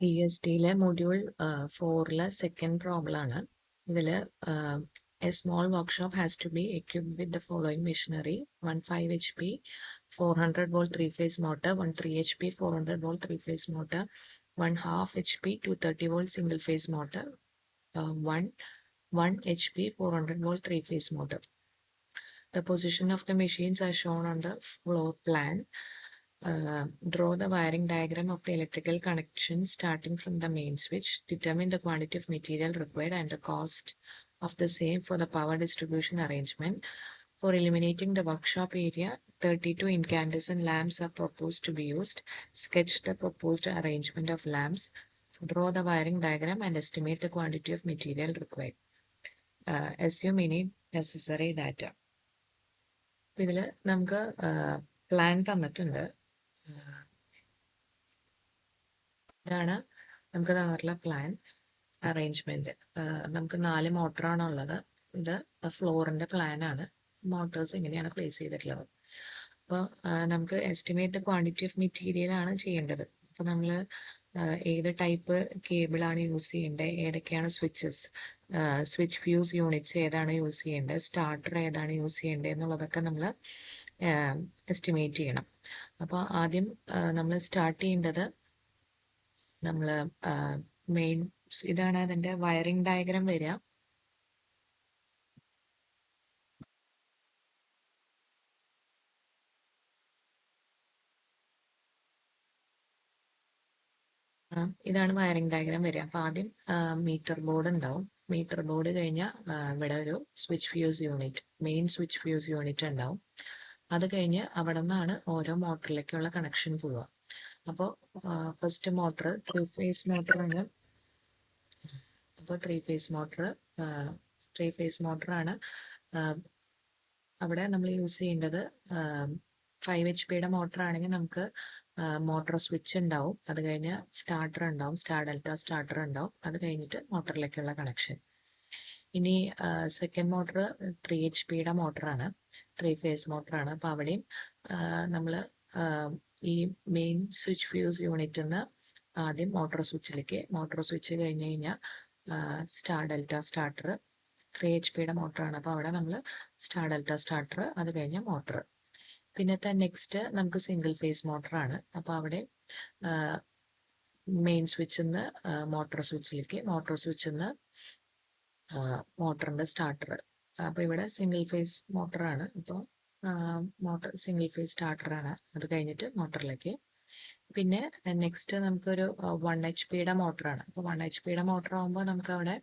ESTയിലെ module 4ലെ second problem ആണ്. ഇതിൽ a small workshop has to be equipped with the following machinery: one 5 HP 400 volt 3-phase motor, one 3 HP 400 volt 3-phase motor, one half HP 230 volt single phase motor, one 1 HP 400 volt 3-phase motor. The position of the machines are shown on the floor plan. Draw the wiring diagram of the electrical connection starting from the main switch. Determine the quantity of material required and the cost of the same for the power distribution arrangement. For illuminating the workshop area, 32 incandescent lamps are proposed to be used. Sketch the proposed arrangement of lamps. Draw the wiring diagram and estimate the quantity of material required. Assume any necessary data. ഇതിൽ നമുക്ക് plan തന്നിട്ടുണ്ട്. ഇതാണ് നമുക്ക് തന്നിട്ടുള്ള plan arrangement. നമുക്ക് 4 മോട്ടറാണ് ഉള്ളത്. ഇത് ഫ്ലോറിന്റെ plan ആണ്. മോട്ടേഴ്സ് എങ്ങനെയാണ് പ്ലേസ് ചെയ്തിട്ടുള്ളത്. അപ്പോൾ നമുക്ക് എസ്റ്റിമേറ്റ് ക്വാണ്ടിറ്റി ഓഫ് മെറ്റീരിയൽ ആണ് ചെയ്യേണ്ടത്. അപ്പോൾ നമ്മൾ ഏത് ടൈപ്പ് കേബിൾ ആണ് യൂസ് ചെയ്യേണ്ടത്, ഏതൊക്കെയാണ് സ്വിച്ചസ്, സ്വിച്ച് ഫ്യൂസ് യൂണിറ്റ്സ് ഏതാണ് യൂസ് ചെയ്യേണ്ടത്, സ്റ്റാർട്ടർ ഏതാണ് യൂസ് ചെയ്യേണ്ടത് എന്നുള്ളതൊക്കെ നമ്മൾ എസ്റ്റിമേറ്റ് ചെയ്യണം. അപ്പോൾ ആദ്യം നമ്മൾ സ്റ്റാർട്ട് ചെയ്യേണ്ടത് നമ്മൾ മെയിൻ ഇതാണ് അതിന്റെ വയറിംഗ് ഡയഗ്രാം വരിക. ഇതാണ് വയറിംഗ് ഡയഗ്രാം വരിക. അപ്പൊ ആദ്യം മീറ്റർ ബോർഡ് ഉണ്ടാവും. മീറ്റർ ബോർഡ് കഴിഞ്ഞാൽ ഇവിടെ ഒരു switch fuse unit, main switch fuse unit ഉണ്ടാവും. അത് കഴിഞ്ഞ് അവിടെ നിന്നാണ് ഓരോ മോട്ടറിലേക്കുള്ള കണക്ഷൻ പോവുക. അപ്പോൾ ഫസ്റ്റ് മോട്ടർ 3-phase മോട്ടറാണ്. അപ്പോൾ 3-phase മോട്ടറാണ്. അവിടെ നമ്മൾ യൂസ് ചെയ്യേണ്ടത് 5 HP മോട്ടർ ആണെങ്കിൽ നമുക്ക് മോട്ടോർ സ്വിച്ച് ഉണ്ടാവും. അത് കഴിഞ്ഞ് സ്റ്റാർട്ടർ ഉണ്ടാവും, സ്റ്റാർ ഡെൽറ്റ സ്റ്റാർട്ടർ ഉണ്ടാവും. അത് കഴിഞ്ഞിട്ട് മോട്ടറിലേക്കുള്ള കണക്ഷൻ. ഇനി സെക്കൻഡ് മോട്ടർ 3 HP മോട്ടറാണ്, 3-phase മോട്ടറാണ്. അപ്പോൾ അവിടെയും നമ്മൾ ഈ മെയിൻ സ്വിച്ച് ഫ്യൂസ് യൂണിറ്റിൽ നിന്ന് ആദ്യം മോട്ടോർ സ്വിച്ച് കഴിഞ്ഞ് കഴിഞ്ഞാൽ സ്റ്റാർ ഡെൽറ്റ സ്റ്റാർട്ടർ. 3 HP മോട്ടറാണ്. അപ്പോൾ അവിടെ നമ്മൾ സ്റ്റാർ ഡെൽറ്റ സ്റ്റാർട്ടർ, അത് കഴിഞ്ഞ മോട്ടർ. പിന്നത്തെ നെക്സ്റ്റ് നമുക്ക് സിംഗിൾ ഫേസ് മോട്ടറാണ്. അപ്പോൾ അവിടെ മെയിൻ സ്വിച്ചിൽ നിന്ന് മോട്ടോർ സ്വിച്ചിൽ നിന്ന് മോട്ടറിന്റെ സ്റ്റാർട്ടർ. അപ്പോൾ ഇവിടെ സിംഗിൾ ഫേസ് മോട്ടറാണ്. അപ്പോൾ സിംഗിൾ ഫേസ് സ്റ്റാർട്ടറാണ്. അത് കഴിഞ്ഞിട്ട് മോട്ടറിലേക്ക്. പിന്നെ നെക്സ്റ്റ് നമുക്കൊരു 1 HP മോട്ടറാണ്. അപ്പോൾ 1 HP മോട്ടർ ആകുമ്പോൾ നമുക്ക് അവിടെ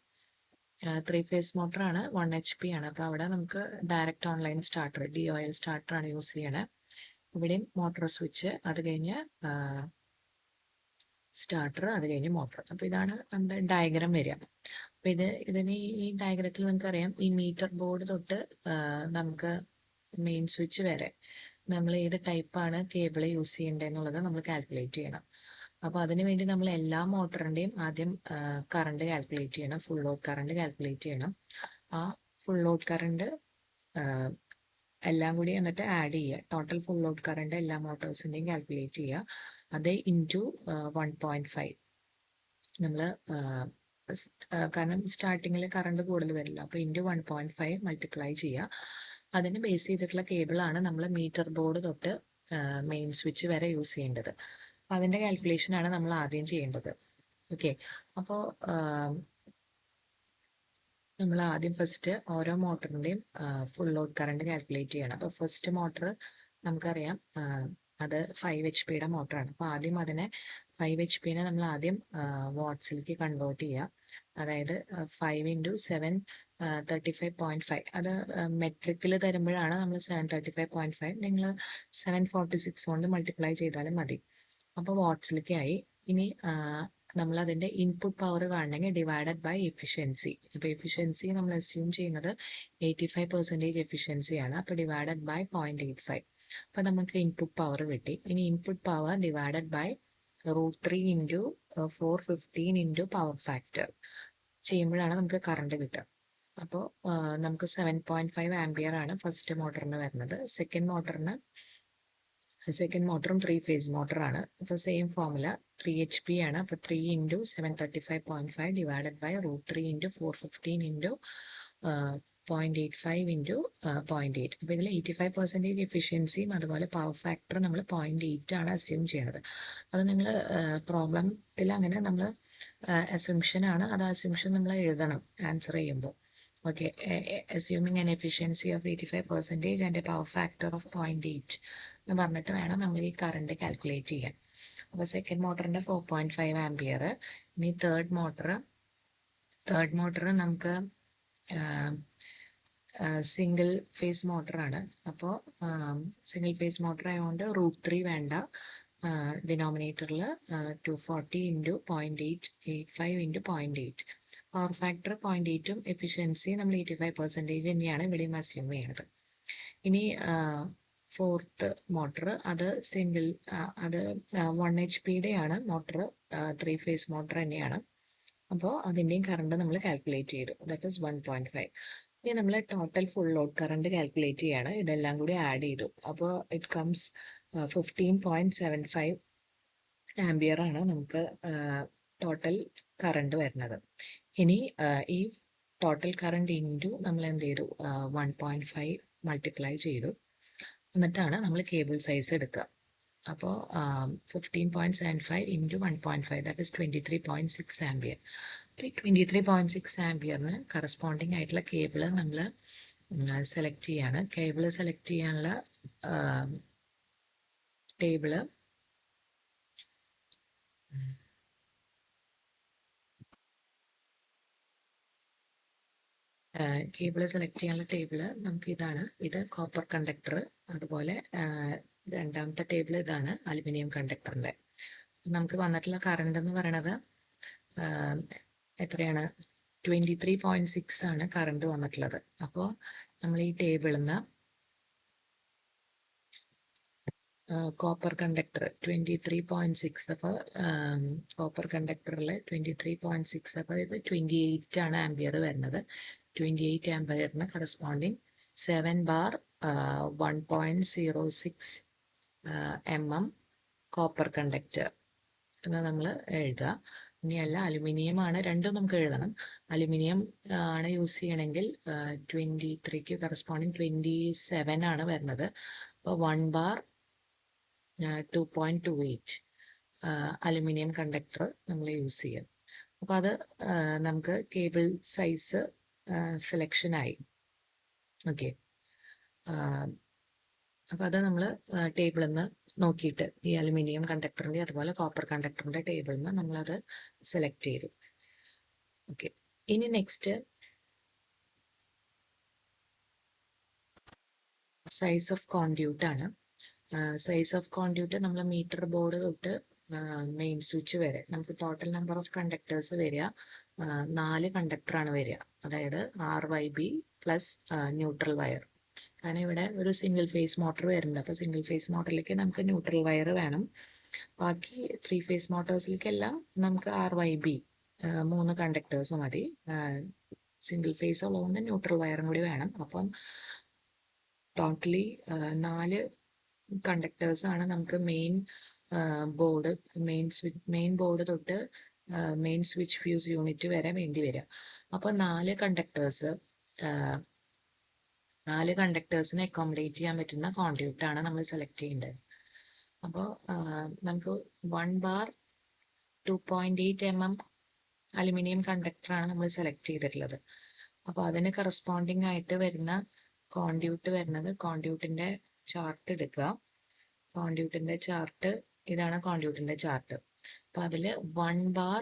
3-phase മോട്ടറാണ്, 1 HP ആണ്. അപ്പോൾ അവിടെ നമുക്ക് direct online starter, DOL starter ആണ് യൂസ് ചെയ്യണത്. ഇവിടെയും മോട്ടോർ സ്വിച്ച്, അത് കഴിഞ്ഞ് സ്റ്റാർട്ടർ, അത് കഴിഞ്ഞ് മോട്ടർ. അപ്പോൾ ഇതാണ് നമ്മുടെ ഡയഗ്രാം വരിക. അപ്പോൾ ഇതിന് ഈ ഡയഗ്രത്തിൽ നമുക്കറിയാം, ഈ മീറ്റർ ബോർഡ് തൊട്ട് നമുക്ക് മെയിൻ സ്വിച്ച് വരെ നമ്മൾ ഏത് ടൈപ്പാണ് കേബിൾ യൂസ് ചെയ്യേണ്ടത് എന്നുള്ളത് നമ്മൾ കാൽക്കുലേറ്റ് ചെയ്യണം. അപ്പോൾ അതിനു വേണ്ടി നമ്മൾ എല്ലാ മോട്ടറിന്റെയും ആദ്യം കറണ്ട് കാൽക്കുലേറ്റ് ചെയ്യണം, ഫുൾ ലോഡ് കറണ്ട് കാൽക്കുലേറ്റ് ചെയ്യണം. ആ ഫുൾ ലോഡ് കറണ്ട് എല്ലാം കൂടി എന്നിട്ട് ആഡ് ചെയ്യുക. ടോട്ടൽ ഫുൾ ലോഡ് കറണ്ട് എല്ലാ മോട്ടോഴ്സിന്റെയും കാൽക്കുലേറ്റ് ചെയ്യുക. അത് ഇൻറ്റു 1.5 നമ്മൾ, കാരണം സ്റ്റാർട്ടിങ്ങിൽ കറണ്ട് കൂടുതൽ വരില്ല. അപ്പോൾ ഇൻറ്റു 1.5 മൾട്ടിപ്ലൈ ചെയ്യുക. അതിന് ബേസ് ചെയ്തിട്ടുള്ള കേബിളാണ് നമ്മൾ മീറ്റർ ബോർഡ് തൊട്ട് മെയിൻ സ്വിച്ച് വരെ യൂസ് ചെയ്യേണ്ടത്. അതിന്റെ കാൽക്കുലേഷൻ ആണ് നമ്മൾ ആദ്യം ചെയ്യേണ്ടത്. ഓക്കെ, അപ്പോൾ നമ്മൾ ആദ്യം ഫസ്റ്റ് ഓരോ മോട്ടറിന്റെയും ഫുൾ ലോഡ് കറണ്ട് കാൽക്കുലേറ്റ് ചെയ്യണം. അപ്പോൾ ഫസ്റ്റ് മോട്ടർ നമുക്കറിയാം, അത് 5 HP മോട്ടറാണ്. അപ്പോൾ ആദ്യം അതിനെ 5 HP നമ്മൾ ആദ്യം വാട്ട്സിലേക്ക് കൺവേർട്ട് ചെയ്യുക. അതായത് 5 × 7 35.5. അത് മെട്രിക്കിൽ തരുമ്പോഴാണ് നമ്മൾ 735.5. നിങ്ങൾ 746 കൊണ്ട് മൾട്ടിപ്ലൈ ചെയ്താലും മതി. അപ്പോൾ വാട്ട്സിലേക്ക് ആയി. ഇനി നമ്മൾ അതിന്റെ ഇൻപുട്ട് പവർ കാണണമെങ്കിൽ ഡിവൈഡഡ് ബൈ എഫിഷ്യൻസി. അപ്പോൾ എഫിഷ്യൻസി നമ്മൾ അസ്യൂം ചെയ്യുന്നത് 85% എഫിഷ്യൻസിയാണ്. അപ്പോൾ ഡിവൈഡഡ് ബൈ 0.85. അപ്പോൾ നമുക്ക് ഇൻപുട്ട് പവർ കിട്ടി. ഇനി input power divided by √3 × 415 × power factor ചെയ്യുമ്പോഴാണ് നമുക്ക് കറണ്ട് കിട്ടുക. അപ്പോൾ നമുക്ക് 7.5 ആംപിയർ ആണ് ഫസ്റ്റ് മോട്ടറിന് വരുന്നത്. സെക്കൻഡ് മോട്ടറിന് സെക്കൻഡ് മോട്ടറും 3-phase മോട്ടറാണ്. അപ്പോൾ സെയിം ഫോമുല 3 HP ആണ്. അപ്പോൾ 3 × 735.5 ഡിവൈഡഡ് ബൈ √3 × 415 × 0.85 × 0.8. അപ്പോൾ ഇതിൽ 85% എഫിഷ്യൻസിയും അതുപോലെ പവർ ഫാക്ടർ നമ്മൾ 0.8 ആണ് അസ്യൂം ചെയ്യണത്. അത് നിങ്ങൾ പ്രോബ്ലത്തിൽ അങ്ങനെ നമ്മൾ അസ്യൂംഷൻ ആണ്, അത് അസ്യൂംഷൻ നമ്മൾ എഴുതണം ആൻസർ ചെയ്യുമ്പോൾ. Okay, assuming an efficiency of 85% and A power factor of 0.8 എന്ന് പറഞ്ഞിട്ട് വേണം നമ്മൾ ഈ കറണ്ട് കാൽക്കുലേറ്റ് ചെയ്യാൻ. അപ്പോൾ സെക്കൻഡ് മോട്ടറിൻ്റെ 4.5 ആംപിയർ. ഇനി തേർഡ് മോട്ടർ നമുക്ക് സിംഗിൾ ഫേസ് മോട്ടറാണ്. അപ്പോൾ സിംഗിൾ ഫേസ് മോട്ടർ ആയതുകൊണ്ട് √3 വേണ്ട. ഡിനോമിനേറ്ററിൽ 240 × 0.885 × 0.8. പവർ ഫാക്ടർ 0.8ഉം എഫിഷ്യൻസി നമ്മൾ 85% തന്നെയാണ് ഇവിടെയും അസ്യൂം ചെയ്യണത്. ഇനി ഫോർത്ത് മോട്ടർ, അത് സിംഗിൾ, അത് 1 HP ആണ് മോട്ടർ, 3-phase മോട്ടർ തന്നെയാണ്. അപ്പോൾ അതിൻ്റെയും കറണ്ട് നമ്മൾ കാൽക്കുലേറ്റ് ചെയ്തു, ദാറ്റ് ഈസ് 1.5. ഇനി നമ്മൾ total full load current calculate ചെയ്യാണ്. ഇതെല്ലാം കൂടി ആഡ് ചെയ്തു. അപ്പോൾ ഇറ്റ് കംസ് 15.75 ആംപിയർ ആണ് നമുക്ക് ടോട്ടൽ കറണ്ട് വരുന്നത്. ഇനി ഈ ടോട്ടൽ കറണ്ട് ഇൻറ്റു നമ്മൾ എന്ത് ചെയ്തു, 1.5 മൾട്ടിപ്ലൈ ചെയ്തു. എന്നിട്ടാണ് നമ്മൾ കേബിൾ സൈസ് എടുക്കുക. അപ്പോൾ 15.75 × 1.5 ദാറ്റ് ഇസ് 23.6 ആംപിയർ. അപ്പോൾ ഈ 23.6 ആംപിയറിന് കറസ്പോണ്ടിങ് ആയിട്ടുള്ള കേബിൾ നമ്മൾ സെലക്ട് ചെയ്യാണ്. കേബിൾ സെലക്ട് ചെയ്യാനുള്ള ടേബിള് സെലക്ട് ചെയ്യാനുള്ള ടേബിള് നമുക്ക് ഇതാണ്. ഇത് കോപ്പർ കണ്ടക്ടർ. അതുപോലെ രണ്ടാമത്തെ ടേബിൾ ഇതാണ് അലുമിനിയം കണ്ടക്ടറിൻ്റെ. നമുക്ക് വന്നിട്ടുള്ള കറണ്ട് എന്ന് പറയണത് എത്രയാണ്, 23.6 ആണ് കറണ്ട് വന്നിട്ടുള്ളത്. അപ്പോൾ നമ്മൾ ഈ ടേബിളിൽ നിന്ന് കോപ്പർ കണ്ടക്ടർ 23.6, അപ്പോൾ കോപ്പർ കണ്ടക്ടറിൽ 23.6, അപ്പോൾ ഇത് 28 ആണ് ആംപിയർ വരുന്നത്. 28 ആംപിയറിന് corresponding 7 bar 1.06 mm copper conductor എന്ന് നമ്മൾ എഴുതുക. ഇനിയല്ല, അലുമിനിയം ആണ്, രണ്ടും നമുക്ക് എഴുതണം. അലുമിനിയം ആണ് യൂസ് ചെയ്യണമെങ്കിൽ 23ക്ക് കറസ്പോണ്ടിങ് 27 ആണ് വരുന്നത്. അപ്പോൾ 1 ബാർ 2.28 അലുമിനിയം കണ്ടക്ടർ നമ്മൾ യൂസ് ചെയ്യും. അപ്പോൾ അത് നമുക്ക് കേബിൾ സൈസ് സെലക്ഷനായി. ഓക്കെ, അപ്പോൾ അത് നമ്മൾ ടേബിളിൽ നിന്ന് നോക്കിയിട്ട് ഈ അലുമിനിയം കണ്ടക്ടറിൻ്റെ അതുപോലെ കോപ്പർ കണ്ടക്ടറിൻ്റെ ടേബിളിൽ നിന്ന് നമ്മളത് സെലക്ട് ചെയ്തു. ഓക്കെ, ഇനി നെക്സ്റ്റ് സൈസ് ഓഫ് കോൺഡ്യൂട്ട് ആണ്. സൈസ് ഓഫ് കോൺഡ്യൂട്ട് നമ്മൾ മീറ്റർ ബോർഡ് തൊട്ട് മെയിൻ സ്വിച്ച് വരെ നമുക്ക് ടോട്ടൽ നമ്പർ ഓഫ് കണ്ടക്ടേഴ്സ് വരിക 4 കണ്ടക്ടറാണ് വരിക. അതായത് RYB പ്ലസ് ന്യൂട്രൽ വയർ. കാരണം ഇവിടെ ഒരു സിംഗിൾ ഫേസ് മോട്ടർ വരുന്നുണ്ട്. അപ്പോൾ സിംഗിൾ ഫേസ് മോട്ടറിലേക്ക് നമുക്ക് ന്യൂട്രൽ വയർ വേണം. ബാക്കി 3-phase മോട്ടോഴ്സിലേക്കെല്ലാം നമുക്ക് RYB 3 കണ്ടക്ടേഴ്സ് മതി. സിംഗിൾ ഫേസ് ഉള്ളതുകൊണ്ട് ന്യൂട്രൽ വയറും കൂടി വേണം. അപ്പം ടോട്ടലി 4 കണ്ടക്ടേഴ്സ് ആണ് നമുക്ക് മെയിൻ ബോർഡ് തൊട്ട് മെയിൻ സ്വിച്ച് ഫ്യൂസ് യൂണിറ്റ് വരെ വേണ്ടി വരിക. അപ്പോൾ 4 കണ്ടക്ടേഴ്സിനെ അക്കോമഡേറ്റ് ചെയ്യാൻ പറ്റുന്ന കോൺഡ്യൂട്ടാണ് നമ്മൾ സെലക്ട് ചെയ്യേണ്ടത്. അപ്പോൾ നമുക്ക് 1 ബാർ 2.8 mm അലുമിനിയം കണ്ടക്ടറാണ് നമ്മൾ സെലക്ട് ചെയ്തിട്ടുള്ളത്. അപ്പോൾ അതിന് കറസ്പോണ്ടിങ് ആയിട്ട് വരുന്ന കോൺഡ്യൂട്ട് വരുന്നത്, കോൺഡ്യൂട്ടിൻ്റെ ചാർട്ട് എടുക്കുക. കോൺഡ്യൂട്ടിൻ്റെ ചാർട്ട് ഇതാണ്. കോൺഡ്യൂട്ടിൻ്റെ ചാർട്ട് അപ്പോൾ അതിൽ 1 ബാർ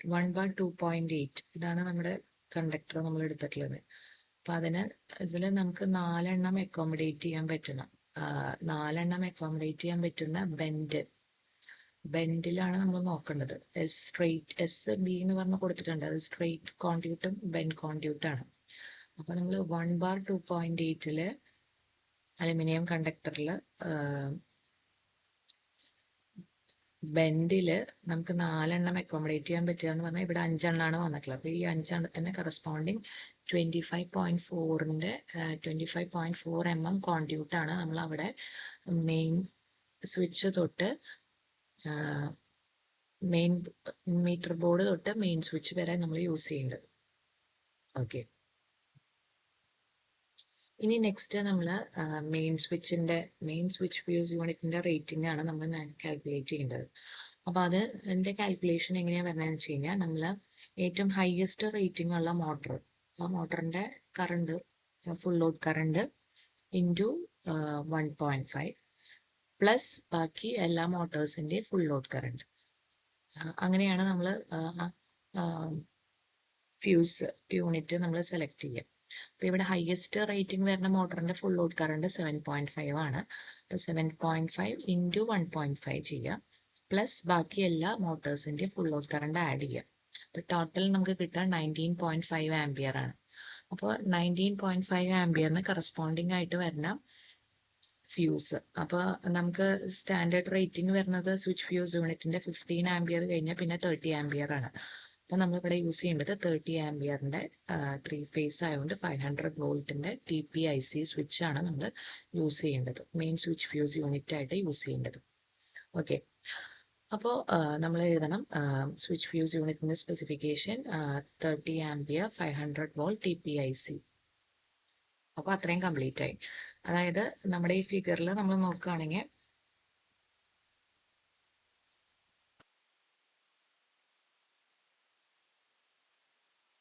2.8 ഇതാണ് നമ്മുടെ കണ്ടക്ടർ നമ്മൾ എടുത്തിട്ടുള്ളത്. അപ്പം ഇതിൽ നമുക്ക് 4 എണ്ണം അക്കോമഡേറ്റ് ചെയ്യാൻ പറ്റണം. 4 എണ്ണം അക്കോമഡേറ്റ് ചെയ്യാൻ പറ്റുന്ന ബെൻഡിലാണ് നമ്മൾ നോക്കേണ്ടത്. SB എന്ന് പറഞ്ഞ് കൊടുത്തിട്ടുണ്ട്. അത് സ്ട്രെയിറ്റ് കോൺഡ്യൂട്ടും ബെൻഡ് കോൺഡ്യൂട്ടാണ്. അപ്പോൾ നമ്മൾ 1 ബാർ 2.8 അലുമിനിയം കണ്ടക്ടറിൽ ബെൻഡിൽ നമുക്ക് 4 എണ്ണം അക്കോമഡേറ്റ് ചെയ്യാൻ പറ്റുക എന്ന് പറഞ്ഞാൽ ഇവിടെ 5 എണ്ണമാണ് വന്നിട്ടുള്ളത്. അപ്പോൾ ഈ 5 എണ്ണത്തിന് കറസ്പോണ്ടിങ് 25.4ൻ്റെ 25.4 mm കോൺഡ്യൂട്ടാണ് നമ്മൾ അവിടെ മെയിൻ സ്വിച്ച് തൊട്ട് മെയിൻ മീറ്റർ ബോർഡ് തൊട്ട് മെയിൻ സ്വിച്ച് വരെ നമ്മൾ യൂസ് ചെയ്യേണ്ടത്. ഓക്കെ, ഇനി നെക്സ്റ്റ് നമ്മൾ മെയിൻ സ്വിച്ച് ഫ്യൂസ് യൂണിറ്റിന്റെ റേറ്റിംഗ് ആണ് നമ്മൾ കാൽക്കുലേറ്റ് ചെയ്യേണ്ടത്. അപ്പോൾ അതിൻ്റെ കാൽക്കുലേഷൻ എങ്ങനെയാണ് വരുന്നതെന്ന് വെച്ച് കഴിഞ്ഞാൽ നമ്മൾ ഏറ്റവും ഹയസ്റ്റ് റേറ്റിംഗ് ഉള്ള മോട്ടർ, ആ മോട്ടറിന്റെ current full load current into 1.5 plus ബാക്കി എല്ലാ മോട്ടേഴ്സിൻ്റെ ഫുൾ ലോഡ് കറണ്ട്. അങ്ങനെയാണ് നമ്മൾ ഫ്യൂസ് യൂണിറ്റ് നമ്മൾ സെലക്ട് ചെയ്യുക. അപ്പോൾ ഇവിടെ ഹയസ്റ്റ് റേറ്റിംഗ് വരുന്ന മോട്ടറിന്റെ ഫുൾ ലോഡ് കറണ്ട് 7.5 ആണ്. അപ്പോൾ 7.5 ഇൻറ്റു 1.5 ചെയ്യുക, പ്ലസ് ബാക്കി എല്ലാ മോട്ടേഴ്സിന്റെ ഫുൾ ലോഡ് കറണ്ട് ആഡ് ചെയ്യുക. അപ്പോൾ ടോട്ടൽ നമുക്ക് കിട്ടുക 19.5 ആംപിയർ ആണ്. അപ്പോൾ 19.5 ആംപിയറിന് കറസ്പോണ്ടിങ് ആയിട്ട് വരുന്ന ഫ്യൂസ്, അപ്പോൾ നമുക്ക് സ്റ്റാൻഡേർഡ് റേറ്റിംഗ് വരുന്നത് സ്വിച്ച് ഫ്യൂസ് യൂണിറ്റിന്റെ 15 ആംപിയർ കഴിഞ്ഞാൽ പിന്നെ 30 ആംപിയർ ആണ്. അപ്പോൾ നമ്മളിവിടെ യൂസ് ചെയ്യേണ്ടത് 30 ആംപിയറിന്റെ 3 ഫേസ് ആയതുകൊണ്ട് 500 വോൾട്ടിന്റെ TPIC സ്വിച്ച് ആണ് നമ്മൾ യൂസ് ചെയ്യേണ്ടത്, മെയിൻ സ്വിച്ച് ഫ്യൂസ് യൂണിറ്റ് ആയിട്ട് യൂസ് ചെയ്യേണ്ടത്. ഓക്കെ, അപ്പോൾ നമ്മൾ എഴുതണം സ്വിച്ച് ഫ്യൂസ് യൂണിറ്റിന്റെ സ്പെസിഫിക്കേഷൻ 30 ആംപിയർ 500 വോൾട്ട് TPIC. അപ്പോൾ അത്രയും കംപ്ലീറ്റ് ആയി. അതായത് നമ്മുടെ ഈ ഫിഗറിൽ നമ്മൾ നോക്കുകയാണെങ്കിൽ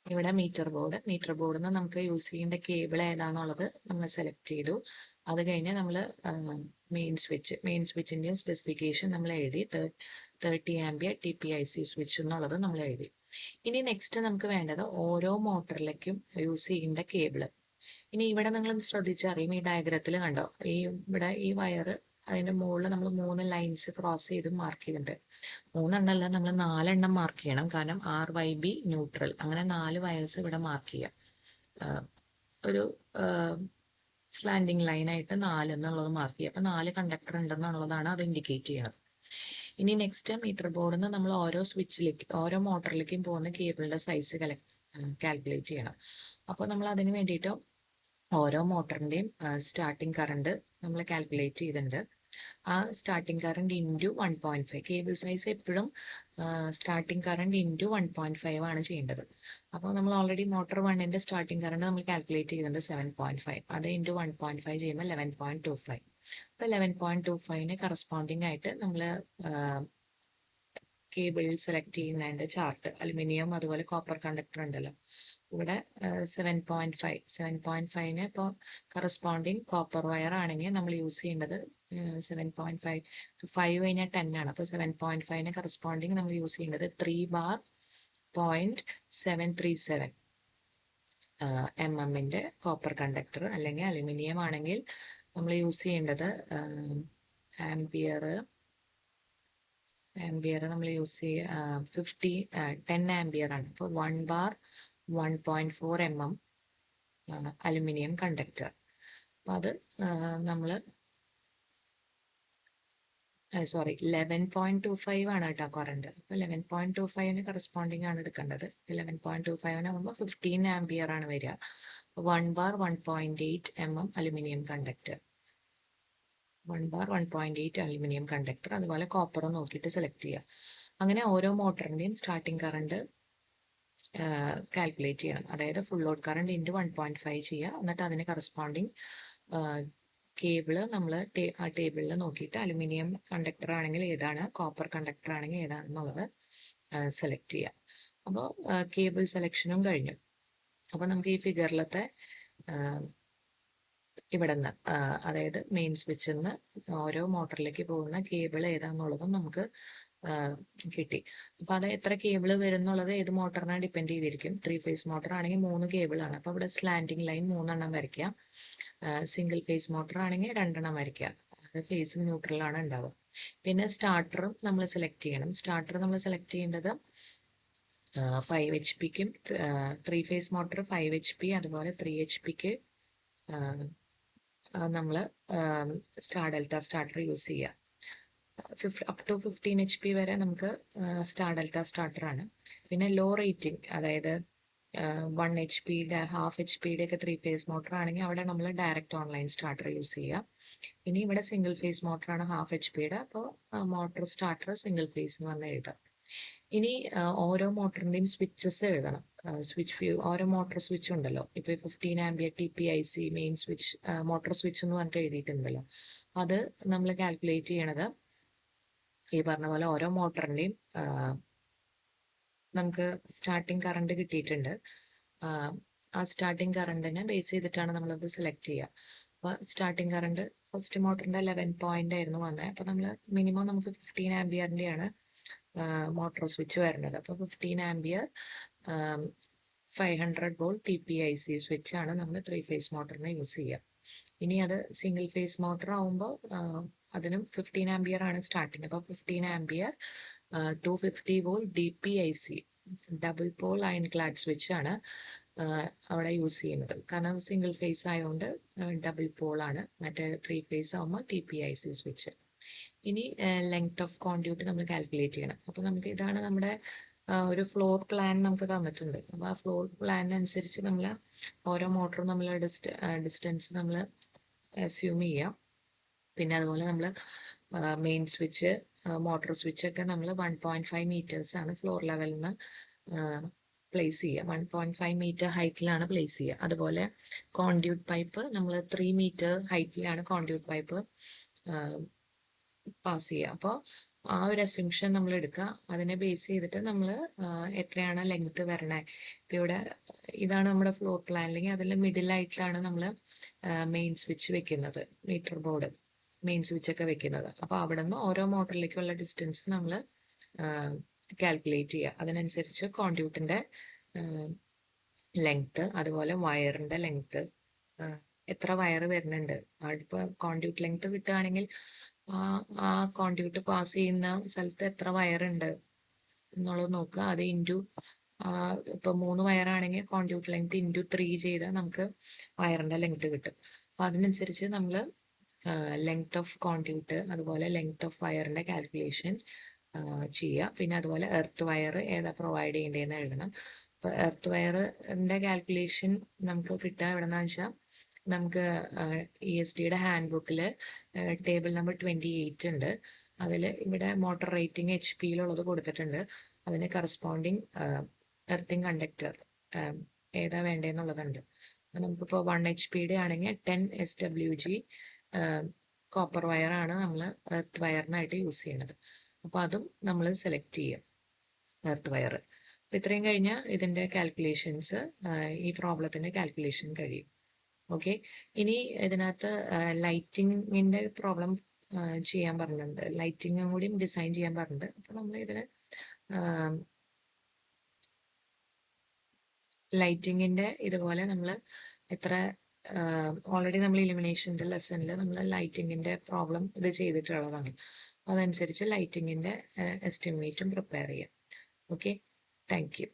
ഇവിടെ മീറ്റർ ബോർഡിൽ നിന്ന് നമുക്ക് യൂസ് ചെയ്യേണ്ട കേബിൾ ഏതാണെന്നുള്ളത് നമ്മൾ സെലക്ട് ചെയ്തു. അത് കഴിഞ്ഞ് നമ്മൾ മെയിൻ സ്വിച്ചിൻ്റെയും സ്പെസിഫിക്കേഷൻ നമ്മൾ എഴുതി. 30 ആംപിയർ TPIC സ്വിച്ച് എന്നുള്ളത് നമ്മൾ എഴുതി. ഇനി നെക്സ്റ്റ് നമുക്ക് വേണ്ടത് ഓരോ മോട്ടറിലേക്കും യൂസ് ചെയ്യേണ്ട കേബിള്. ഇനി ഇവിടെ നിങ്ങൾ ശ്രദ്ധിച്ചറിയും, ഈ ഡയഗ്രത്തിൽ കണ്ടോ, ഇവിടെ ഈ വയറ് അതിന്റെ മുകളിൽ നമ്മൾ 3 ലൈൻസ് ക്രോസ് ചെയ്ത് മാർക്ക് ചെയ്തിട്ടുണ്ട്. 3 എണ്ണമല്ല, നമ്മൾ 4 എണ്ണം മാർക്ക് ചെയ്യണം. കാരണം RYB ന്യൂട്രൽ, അങ്ങനെ 4 വയേഴ്സ് ഇവിടെ മാർക്ക് ചെയ്യാം. ഒരു സ്ലാൻഡിങ് ലൈനായിട്ട് 4 എന്നുള്ളത് മാർക്ക് ചെയ്യുക. അപ്പം 4 കണ്ടക്ടർ ഉണ്ടെന്നുള്ളതാണ് അത് ഇൻഡിക്കേറ്റ് ചെയ്യണത്. ഇനി നെക്സ്റ്റ് മീറ്റർ ബോർഡിൽ നിന്ന് നമ്മൾ ഓരോ മോട്ടറിലേക്കും പോകുന്ന കേബിളിന്റെ സൈസ് കാൽക്കുലേറ്റ് ചെയ്യണം. അപ്പോൾ നമ്മൾ അതിന് വേണ്ടിയിട്ട് ഓരോ മോട്ടറിന്റെയും സ്റ്റാർട്ടിംഗ് കറണ്ട് നമ്മൾ കാൽക്കുലേറ്റ് ചെയ്തിട്ടുണ്ട്. ആ starting current into 1.5, cable size എപ്പോഴും സ്റ്റാർട്ടിംഗ് കറണ്ട് ഇൻറ്റു 1.5 ആണ് ചെയ്യേണ്ടത്. അപ്പോൾ നമ്മൾ ഓൾറെഡി മോട്ടർ 1ന്റെ സ്റ്റാർട്ടിംഗ് കറണ്ട് നമ്മൾ കാൽക്കുലേറ്റ് ചെയ്തിട്ടുണ്ട് 7.5, അത് ഇൻറ്റു 1.5 ചെയ്യുമ്പോൾ 11.25. അപ്പോൾ 11.25ന് കറസ്പോണ്ടിങ് ആയിട്ട് നമ്മൾ കേബിൾ സെലക്ട് ചെയ്യുന്നതിൻ്റെ ചാർട്ട്, അലുമിനിയം അതുപോലെ കോപ്പർ കണ്ടക്ടർ ഉണ്ടല്ലോ, ഇവിടെ 7.5ന് ഇപ്പോൾ കറസ്പോണ്ടിങ് കോപ്പർ വയർ ആണെങ്കിൽ നമ്മൾ യൂസ് ചെയ്യേണ്ടത് 7.5 കഴിഞ്ഞാൽ 10 ആണ്. അപ്പോൾ 7.5ന് കറസ്പോണ്ടിങ് നമ്മൾ യൂസ് ചെയ്യേണ്ടത് 3 ബാർ 0.737 mm കോപ്പർ കണ്ടക്ടർ, അല്ലെങ്കിൽ അലുമിനിയം ആണെങ്കിൽ നമ്മൾ യൂസ് ചെയ്യേണ്ടത് ആംപിയർ നമ്മൾ യൂസ് ചെയ്യുക 10 ആംപിയർ ആണ്. അപ്പോൾ 1 ബാർ 1.4 mm അലുമിനിയം കണ്ടക്ടർ. അപ്പോൾ അത് നമ്മൾ 11.25 ആണ് കേട്ടോ കറണ്ട്. അപ്പോൾ 11.25ന് കറസ്പോണ്ടിങ് ആണ് എടുക്കേണ്ടത്. 11.25 ആകുമ്പോൾ 15 ആംപിയർ ആണ് വരിക. 1 bar 1.8 mm aluminium conductor, 1 bar 1.8 aluminium conductor. അതുപോലെ കോപ്പർ നോക്കിയിട്ട് സെലക്ട് ചെയ്യുക. അങ്ങനെ ഓരോ മോട്ടറിന്റെയും സ്റ്റാർട്ടിംഗ് കറണ്ട് കാൽക്കുലേറ്റ് ചെയ്യണം. അതായത് ഫുൾ ലോഡ് കറണ്ട് ഇൻറ്റു 1.5 ചെയ്യുക. എന്നിട്ട് അതിന് കറസ്പോണ്ടിങ് കേബിള് നമ്മൾ ആ ടേബിളിൽ നോക്കിയിട്ട് അലുമിനിയം കണ്ടക്ടർ ആണെങ്കിൽ ഏതാണ്, കോപ്പർ കണ്ടക്ടർ ആണെങ്കിൽ ഏതാണെന്നുള്ളത് സെലക്ട് ചെയ്യുക. അപ്പോൾ കേബിൾ സെലക്ഷനും കഴിഞ്ഞു. അപ്പോൾ നമുക്ക് ഈ ഫിഗറിലത്തെ ഇവിടെ നിന്ന്, അതായത് മെയിൻ സ്വിച്ചിൽ നിന്ന് ഓരോ മോട്ടറിലേക്ക് പോകുന്ന കേബിൾ ഏതാണെന്നുള്ളതും നമുക്ക് കിട്ടി. അപ്പോൾ അത് എത്ര കേബിൾ വരും എന്നുള്ളത് ഏത് മോട്ടറിനെ ഡിപ്പെൻഡ് ചെയ്തിരിക്കും. 3 ഫേസ് മോട്ടർ ആണെങ്കിൽ 3 കേബിളാണ്. അപ്പോൾ ഇവിടെ സ്ലാൻഡിങ് ലൈൻ 3 എണ്ണം വരയ്ക്കാം. സിംഗിൾ ഫേസ് മോട്ടർ ആണെങ്കിൽ 2 എണ്ണം വരയ്ക്കാം. ഫേസും ന്യൂട്രലാണ് ഉണ്ടാവുക. പിന്നെ സ്റ്റാർട്ടറും നമ്മൾ സെലക്ട് ചെയ്യണം. സ്റ്റാർട്ടർ നമ്മൾ സെലക്ട് ചെയ്യേണ്ടത് 5 HP-ക്കും 3 ഫേസ് മോട്ടർ 5 HP, അതുപോലെ 3 HP-ക്ക് നമ്മൾ സ്റ്റാർ ഡെൽറ്റ സ്റ്റാർട്ടർ യൂസ് ചെയ്യുക. അപ് ടു 15 HP വരെ നമുക്ക് സ്റ്റാർ ഡെൽറ്റ സ്റ്റാർട്ടർ ആണ്. പിന്നെ ലോ റേറ്റിംഗ്, അതായത് 1 HP ഹാഫ് HP ഒക്കെ 3 ഫേസ് മോട്ടർ ആണെങ്കിൽ അവിടെ നമ്മൾ ഡയറക്റ്റ് ഓൺലൈൻ സ്റ്റാർട്ടർ യൂസ് ചെയ്യുക. ഇനി ഇവിടെ സിംഗിൾ ഫേസ് മോട്ടറാണ് ഹാഫ് HP അപ്പോൾ മോട്ടർ സ്റ്റാർട്ടർ സിംഗിൾ ഫേസ് എന്ന് പറഞ്ഞാൽ എഴുതാം. ഇനി ഓരോ മോട്ടറിന്റെയും സ്വിച്ചസ് എഴുതണം. ഓരോ മോട്ടോർ സ്വിച്ച് ഉണ്ടല്ലോ, ഇപ്പൊ 15 ampere TPIC main switch motor switch എന്ന് പറഞ്ഞിട്ട് എഴുതിയിട്ടുണ്ടല്ലോ, അത് നമ്മൾ കാൽക്കുലേറ്റ് ചെയ്യണത് ഈ പറഞ്ഞ പോലെ ഓരോ മോട്ടറിന്റെയും നമുക്ക് സ്റ്റാർട്ടിങ് കറണ്ട് കിട്ടിയിട്ടുണ്ട്. ആ സ്റ്റാർട്ടിങ് കറണ്ടിനെ ബേസ് ചെയ്തിട്ടാണ് നമ്മളത് സെലക്ട് ചെയ്യുക. അപ്പോൾ സ്റ്റാർട്ടിങ് കറണ്ട് ഫസ്റ്റ് മോട്ടറിന്റെ 11 ആയിരുന്നു വന്നത്. അപ്പോൾ നമ്മൾ മിനിമം നമുക്ക് 15 ആംപിയറിന്റെയാണ് മോട്ടോർ സ്വിച്ച് വരുന്നത്. അപ്പോൾ 15 ആംപിയർ 500 വോൾട്ട് TPIC സ്വിച്ച് ആണ് നമ്മൾ 3 ഫേസ് മോട്ടറിന് യൂസ് ചെയ്യുക. ഇനി അത് സിംഗിൾ ഫേസ് മോട്ടർ ആവുമ്പോൾ അതിനും 15 ആംപിയർ ആണ് സ്റ്റാർട്ടിങ്. അപ്പോൾ 15 ampere 250 volt DPIC double Paul iron clad switch ആണ് അവിടെ യൂസ് ചെയ്യുന്നത്. കാരണം സിംഗിൾ ഫേസ് ആയതുകൊണ്ട് ഡബിൾ പോൾ ആണ്, മറ്റേ 3 ഫേസ് ആവുമ്പോൾ TPIC സ്വിച്ച്. ഇനി ലെങ്ത് ഓഫ് കോൺഡ്യൂട്ട് നമ്മൾ കാൽക്കുലേറ്റ് ചെയ്യണം. അപ്പോൾ നമുക്ക് ഇതാണ് നമ്മുടെ ഒരു ഫ്ലോർ പ്ലാൻ നമുക്ക് തന്നിട്ടുണ്ട്. അപ്പോൾ ആ ഫ്ലോർ പ്ലാനിനനുസരിച്ച് നമ്മൾ ഓരോ മോട്ടറും നമ്മൾ ഡിസ്റ്റൻസ് നമ്മൾ അസ്യൂം ചെയ്യാം. പിന്നെ അതുപോലെ നമ്മൾ മെയിൻ സ്വിച്ച് മോട്ടോർ സ്വിച്ച് ഒക്കെ നമ്മൾ 1.5 മീറ്റേഴ്സ് ആണ് ഫ്ലോർ ലെവലിൽ നിന്ന് പ്ലേസ് ചെയ്യുക. 1.5 മീറ്റർ ഹൈറ്റിലാണ് പ്ലേസ് ചെയ്യുക. അതുപോലെ കോൺഡ്യൂട്ട് പൈപ്പ് നമ്മൾ 3 മീറ്റർ ഹൈറ്റിലാണ് കോൺഡ്യൂട്ട് പൈപ്പ് പാസ് ചെയ്യുക. അപ്പോൾ ആ ഒരു അസ്യൂംഷൻ നമ്മൾ എടുക്കുക. അതിനെ ബേസ് ചെയ്തിട്ട് നമ്മൾ എത്രയാണ് ലെങ്ത് വരണേ. ഇപ്പം ഇവിടെ ഇതാണ് നമ്മുടെ ഫ്ലോർ പ്ലാൻ, അല്ലെങ്കിൽ അതിൽ മിഡിലായിട്ടാണ് നമ്മൾ മെയിൻ സ്വിച്ച് വെക്കുന്നത്, മീറ്റർ ബോർഡ് മെയിൻ സ്വിച്ച് ഒക്കെ വെക്കുന്നത്. അപ്പോൾ അവിടെ നിന്ന് ഓരോ മോട്ടറിലേക്കുള്ള ഡിസ്റ്റൻസ് നമ്മൾ കാൽക്കുലേറ്റ് ചെയ്യുക. അതിനനുസരിച്ച് കോൺഡ്യൂട്ടിന്റെ ലെങ്ത്, അതുപോലെ വയറിന്റെ ലെങ്ത്, എത്ര വയർ വരുന്നുണ്ട്. ഇപ്പോൾ കോൺഡ്യൂട്ട് ലെങ്ത് കിട്ടുകയാണെങ്കിൽ ആ കോൺഡ്യൂട്ട് പാസ് ചെയ്യുന്ന സ്ഥലത്ത് എത്ര വയറുണ്ട് എന്നുള്ളത് നോക്കുക. അത് ഇൻറ്റു ഇപ്പൊ 3 വയറാണെങ്കിൽ കോൺഡ്യൂട്ട് ലെങ്ത് ഇൻറ്റു 3 ചെയ്താൽ നമുക്ക് വയറിന്റെ ലെങ്ത് കിട്ടും. അപ്പൊ അതിനനുസരിച്ച് നമ്മൾ ലെങ്ത് ഓഫ് കോൺഡ്യൂട്ട് അതുപോലെ ലെങ്ത് ഓഫ് വയറിന്റെ കാൽക്കുലേഷൻ ചെയ്യുക. പിന്നെ അതുപോലെ എർത്ത് വയർ ഏതാ പ്രൊവൈഡ് ചെയ്യേണ്ടതെന്ന് എഴുതണം. അപ്പൊ എർത്ത് വയറിന്റെ കാൽക്കുലേഷൻ നമുക്ക് കിട്ടുക എവിടെന്ന് വെച്ചാൽ നമുക്ക് ESDയുടെ ഹാൻഡ് ബുക്കിൽ ടേബിൾ നമ്പർ 28 ഉണ്ട്. അതിൽ ഇവിടെ മോട്ടോർ റേറ്റിംഗ് HP-യിലുള്ളത് കൊടുത്തിട്ടുണ്ട്. അതിന് കറസ്പോണ്ടിങ് എർത്തിങ് കണ്ടക്ടർ ഏതാ വേണ്ടതെന്നുള്ളതുണ്ട്. നമുക്കിപ്പോൾ 1 HP-യുടെ ആണെങ്കിൽ 10 SWG കോപ്പർ വയറാണ് നമ്മൾ എർത്ത് വയറിനായിട്ട് യൂസ് ചെയ്യുന്നത്. അപ്പോൾ അതും നമ്മൾ സെലക്ട് ചെയ്യും എർത്ത് വയർ. അപ്പോൾ ഇത്രയും കഴിഞ്ഞാൽ ഇതിൻ്റെ കാൽക്കുലേഷൻസ്, ഈ പ്രോബ്ലത്തിൻ്റെ കാൽക്കുലേഷൻ കഴിയും. ഓക്കെ. ഇനി ഇതിനകത്ത് ലൈറ്റിങ്ങിൻ്റെ പ്രോബ്ലം ചെയ്യാൻ പറഞ്ഞിട്ടുണ്ട്. ലൈറ്റിങ്ങും കൂടി ഡിസൈൻ ചെയ്യാൻ പറഞ്ഞിട്ടുണ്ട്. അപ്പോൾ നമ്മൾ ഇതിൽ ലൈറ്റിങ്ങിൻ്റെ ഇതുപോലെ നമ്മൾ എത്ര ഓൾറെഡി നമ്മൾ ഇലിമിനേഷൻ്റെ ലെസണിൽ നമ്മൾ ലൈറ്റിങ്ങിൻ്റെ പ്രോബ്ലം ഇത് ചെയ്തിട്ടുള്ളതാണ്. അതനുസരിച്ച് ലൈറ്റിങ്ങിൻ്റെ എസ്റ്റിമേറ്റും പ്രിപ്പയർ ചെയ്യാം. Okay, thank you.